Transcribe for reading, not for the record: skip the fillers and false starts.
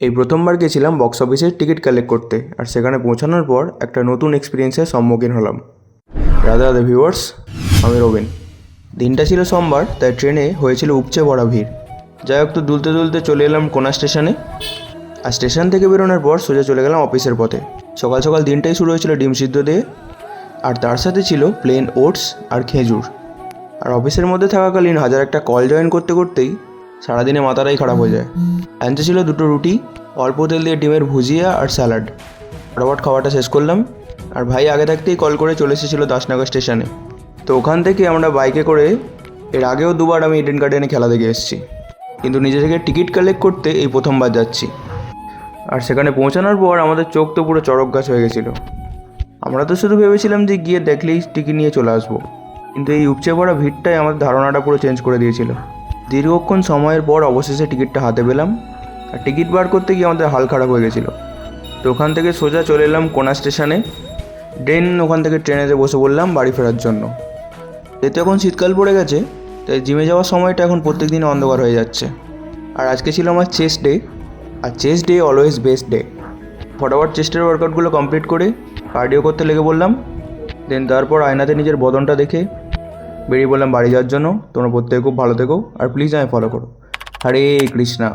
এই প্রথমবার গেছিলাম বক্স অফিসের টিকিট কালেক্ট করতে, আর সেখানে পৌঁছানোর পর একটা নতুন এক্সপিরিয়েন্সের সম্মুখীন হলাম। রাধা রাধা ভিউয়ার্স, আমি রবিন। দিনটা ছিল সোমবার, তাই ট্রেনে হয়েছিল উপচে পড়া ভিড়। যাই হোক, তো দুলতে দুলতে চলে এলাম কোনা স্টেশনে। আর স্টেশন থেকে বেরোনোর পর সোজা চলে গেলাম অফিসের পথে। সকাল সকাল দিনটাই শুরু হয়েছিল ডিম সিদ্ধ দিয়ে, আর তার সাথে ছিল প্লেন ওটস আর খেজুর। আর অফিসের মধ্যে থাকাকালীন হাজার একটা কল জয়েন করতে করতেই সারাদিনে মাথাটাই খারাপ হয়ে যায়। আনতে ছিল দুটো রুটি, অল্প তেল দিয়ে ডিমের ভুজিয়া আর স্যালাড। ফটাফট খাওয়াটা শেষ করলাম। আর ভাই আগে থাকতেই কল করে চলে এসেছিলো দাসনগর স্টেশনে। তো ওখান থেকে আমরা বাইকে করে, এর আগেও দুবার আমি ইডেন গার্ডেনে খেলা দেখে এসেছি, কিন্তু নিজে থেকে টিকিট কালেক্ট করতে এই প্রথমবার যাচ্ছি। আর সেখানে পৌঁছানোর পর আমাদের চোখ তো পুরো চড়ক গাছ হয়ে গেছিলো। আমরা তো শুধু ভেবেছিলাম যে গিয়ে দেখলেই টিকিট নিয়ে চলে আসবো, কিন্তু এই উপচে পড়া ভিড়টাই আমাদের ধারণাটা পুরো চেঞ্জ করে দিয়েছিল। দীর্ঘক্ষণ সময়ের পর অবশেষে টিকিটটা হাতে পেলাম, আর টিকিট বার করতে গিয়ে আমাদের হাল খারাপ হয়ে গেছিলো। তো ওখান থেকে সোজা চলে এলাম কোনা স্টেশনে। ওখান থেকে ট্রেনেতে বসে পড়লাম বাড়ি ফেরার জন্য। যেহেতু এখন শীতকাল পড়ে গেছে, তাই জিমে যাওয়ার সময়টা এখন প্রত্যেক দিন অন্ধকার হয়ে যাচ্ছে। আর আজকে ছিল আমার চেস্ট ডে, আর chest day always best day. ফটাফট চেস্টের ওয়ার্কআউটগুলো কমপ্লিট করে কার্ডিও করতে লেগে বললাম। তারপর আয়নাতে নিজের বদনটা দেখে বেরিয়ে পড়লাম বাড়ি যাওয়ার জন্য। তোমরা প্রত্যেকে খুব ভালো থেকো, আর প্লিজ আমায় ফলো করো। হরে কৃষ্ণা।